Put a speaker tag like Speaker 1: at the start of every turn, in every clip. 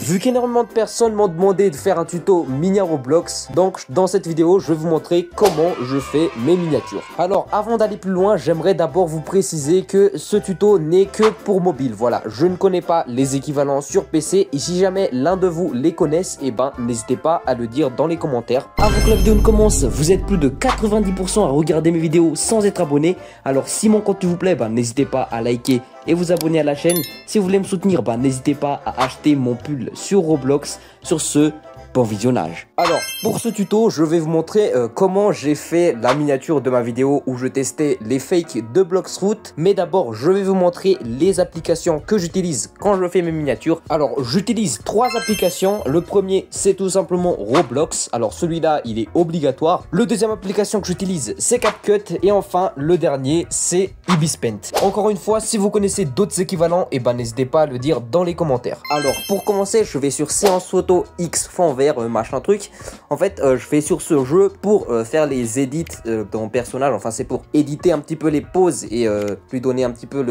Speaker 1: vu qu'énormément de personnes m'ont demandé de faire un tuto mini Roblox, donc dans cette vidéo je vais vous montrer comment je fais mes miniatures. Alors avant d'aller plus loin, j'aimerais d'abord vous préciser que ce tuto n'est que pour mobile. Voilà, je ne connais pas les équivalents sur PC et si jamais l'un de vous les connaisse, et ben n'hésitez pas à le dire dans les commentaires. Avant que la vidéo ne commence, vous êtes plus de 90% à regarder mes vidéos sans être abonné. Alors si mon contenu vous plaît, n'hésitez pas à liker et vous abonner à la chaîne. Si vous voulez me soutenir, n'hésitez pas à acheter mon pull sur Roblox. Sur ce, bon visionnage. Alors pour ce tuto, je vais vous montrer comment j'ai fait la miniature de ma vidéo où je testais les fakes de Bloxroot. Mais d'abord, je vais vous montrer les applications que j'utilise quand je fais mes miniatures. Alors j'utilise 3 applications. Le premier, c'est tout simplement Roblox. Alors celui-là, il est obligatoire. Le deuxième application que j'utilise, c'est CapCut. Et enfin, le dernier, c'est Ibispaint. Encore une fois, si vous connaissez d'autres équivalents, et n'hésitez pas à le dire dans les commentaires. Alors pour commencer, je vais sur séance photo X fond vert machin truc. En fait je vais sur ce jeu pour faire les edits de mon personnage. Enfin c'est pour éditer un petit peu les poses et lui donner un petit peu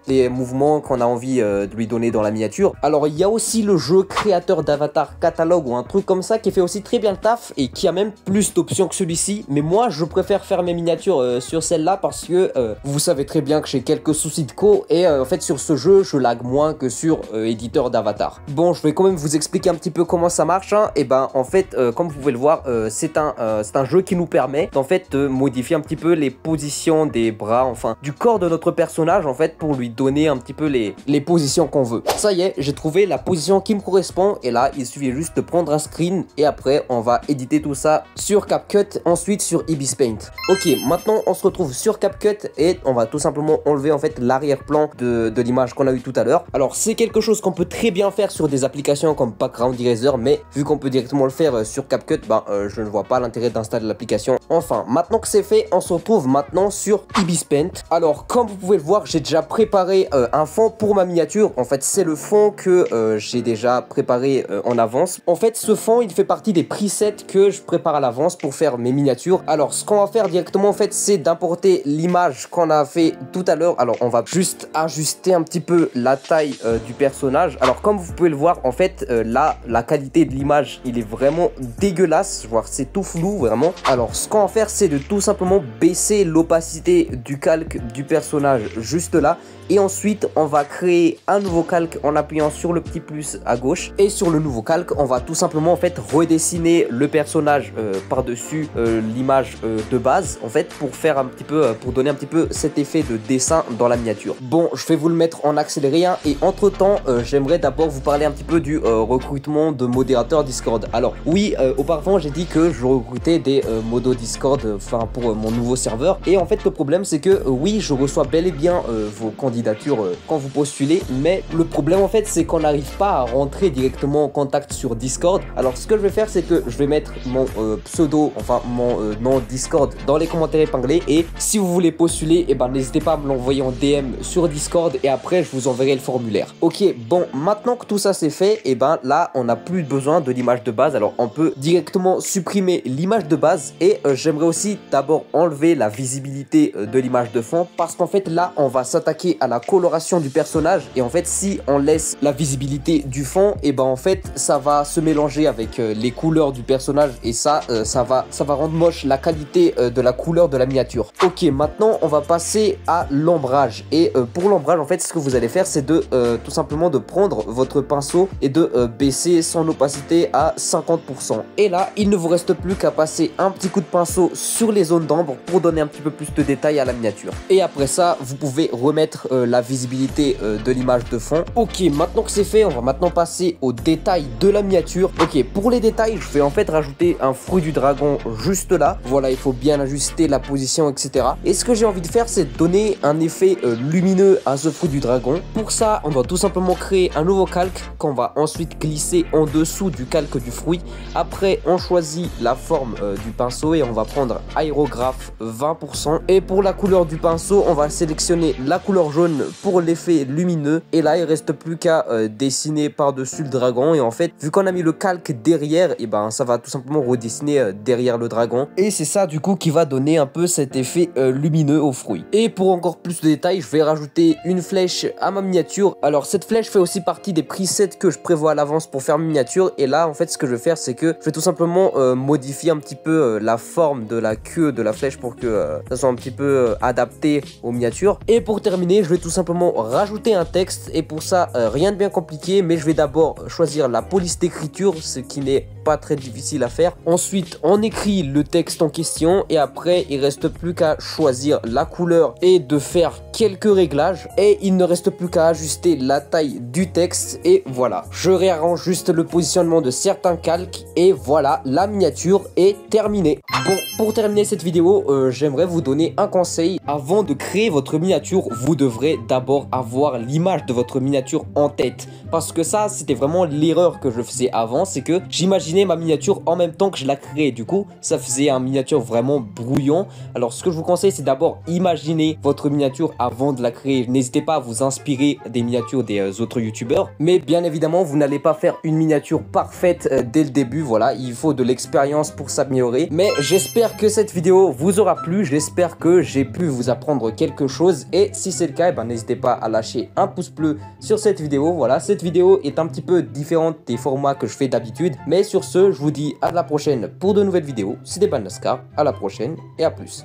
Speaker 1: les mouvements qu'on a envie de lui donner dans la miniature. Alors il y a aussi le jeu créateur d'avatar catalogue ou un truc comme ça qui fait aussi très bien le taf et qui a même plus d'options que celui-ci. Mais moi je préfère faire mes miniatures sur celle-là parce que vous savez très bien que j'ai quelques soucis de co et en fait sur ce jeu je lag moins que sur éditeur d'avatar. Bon, je vais quand même vous expliquer un petit peu comment ça marche hein. Et en fait comme vous pouvez le voir, c'est un jeu qui nous permet en fait de modifier un petit peu les positions des bras, enfin du corps de notre personnage en fait pour lui donner un petit peu les positions qu'on veut. Ça y est, j'ai trouvé la position qui me correspond et là il suffit juste de prendre un screen et après on va éditer tout ça sur CapCut, ensuite sur Ibispaint. Ok, maintenant on se retrouve sur CapCut et on va tout simplement enlever en fait l'arrière-plan de l'image qu'on a eu tout à l'heure. Alors c'est quelque chose qu'on peut très bien faire sur des applications comme Background Eraser, mais vu qu'on peut directement le faire sur CapCut, je ne vois pas l'intérêt d'installer l'application. Enfin, maintenant que c'est fait, on se retrouve maintenant sur Ibispaint. Alors comme vous pouvez le voir, j'ai déjà préparé un fond pour ma miniature. En fait c'est le fond que j'ai déjà préparé en avance. En fait ce fond il fait partie des presets que je prépare à l'avance pour faire mes miniatures. Alors ce qu'on va faire directement en fait c'est d'importer l'image qu'on a fait tout à l'heure. Alors on va juste ajuster un petit peu la taille du personnage. Alors comme vous pouvez le voir en fait là la qualité de l'image il est vraiment dégueulasse, voire c'est tout flou vraiment. Alors ce qu'on va faire c'est de tout simplement baisser l'opacité du calque du personnage juste là. Et ensuite on va créer un nouveau calque en appuyant sur le petit plus à gauche. Et sur le nouveau calque on va tout simplement en fait redessiner le personnage par dessus l'image de base en fait pour faire un petit peu pour donner un petit peu cet effet de dessin dans la miniature. Bon, je vais vous le mettre en accéléré hein, et entre temps j'aimerais d'abord vous parler un petit peu du recrutement de modérateurs Discord. Alors oui, auparavant j'ai dit que je recrutais des modos Discord pour mon nouveau serveur et en fait le problème c'est que oui je reçois bel et bien vos candidatures quand vous postulez, mais le problème en fait c'est qu'on n'arrive pas à rentrer directement en contact sur Discord. Alors ce que je vais faire c'est que je vais mettre mon pseudo, enfin mon nom Discord dans les commentaires épinglés et si vous voulez postuler, n'hésitez pas à me l'envoyer en DM sur Discord et après je vous enverrai le formulaire. Ok, bon, maintenant que tout ça c'est fait, là on n'a plus besoin de l'image de base. Alors on peut directement supprimer l'image de base et j'aimerais aussi d'abord enlever la visibilité de l'image de fond parce qu'en fait là on va s'attaquer à la coloration du personnage et en fait si on laisse la visibilité du fond en fait ça va se mélanger avec les couleurs du personnage et ça va rendre moche la qualité de la couleur de la miniature. Ok, maintenant on va passer à l'ombrage et pour l'ombrage en fait ce que vous allez faire c'est de tout simplement de prendre votre pinceau et de baisser son opacité à 50% et là il ne vous reste plus qu'à passer un petit coup de pinceau sur les zones d'ombre pour donner un petit peu plus de détails à la miniature et après ça vous pouvez remettre la visibilité de l'image de fond. Ok, maintenant que c'est fait on va maintenant passer aux détails de la miniature. Ok, pour les détails je vais en fait rajouter un fruit du dragon juste là. Voilà, il faut bien ajuster la position etc. Et ce que j'ai envie de faire c'est donner un effet lumineux à ce fruit du dragon. Pour ça on va tout simplement créer un nouveau calque qu'on va ensuite glisser en dessous du calque marque du fruit. Après on choisit la forme du pinceau et on va prendre aérographe 20%. Et pour la couleur du pinceau, on va sélectionner la couleur jaune pour l'effet lumineux. Et là il reste plus qu'à dessiner par-dessus le dragon. Et en fait, vu qu'on a mis le calque derrière, et ben ça va tout simplement redessiner derrière le dragon. Et c'est ça du coup qui va donner un peu cet effet lumineux au fruit. Et pour encore plus de détails, je vais rajouter une flèche à ma miniature. Alors cette flèche fait aussi partie des presets que je prévois à l'avance pour faire ma miniature. Et là en fait ce que je vais faire, c'est que je vais tout simplement modifier un petit peu la forme de la queue de la flèche pour que ça soit un petit peu adapté aux miniatures. Et pour terminer, je vais tout simplement rajouter un texte. Et pour ça, rien de bien compliqué, mais je vais d'abord choisir la police d'écriture, ce qui n'est pas très difficile à faire. Ensuite, on écrit le texte en question et après, il reste plus qu'à choisir la couleur et de faire quelques réglages. Et il ne reste plus qu'à ajuster la taille du texte et voilà. Je réarrange juste le positionnement de certains calques et voilà, la miniature est terminée. Bon, pour terminer cette vidéo, j'aimerais vous donner un conseil. Avant de créer votre miniature, vous devrez d'abord avoir l'image de votre miniature en tête. Parce que ça, c'était vraiment l'erreur que je faisais avant, c'est que j'imaginais ma miniature en même temps que je la créais. Du coup, ça faisait une miniature vraiment brouillon. Alors, ce que je vous conseille, c'est d'abord imaginer votre miniature avant de la créer. N'hésitez pas à vous inspirer des miniatures des autres youtubeurs. Mais bien évidemment, vous n'allez pas faire une miniature parfaite dès le début. Voilà, il faut de l'expérience pour s'améliorer. Mais j'espère que cette vidéo vous aura plu. J'espère que j'ai pu vous apprendre quelque chose. Et si c'est le cas, eh ben, n'hésitez pas à lâcher un pouce bleu sur cette vidéo. Voilà, cette vidéo est un petit peu différente des formats que je fais d'habitude. Mais sur ce, je vous dis à la prochaine pour de nouvelles vidéos. C'était Banascar, à la prochaine et à plus.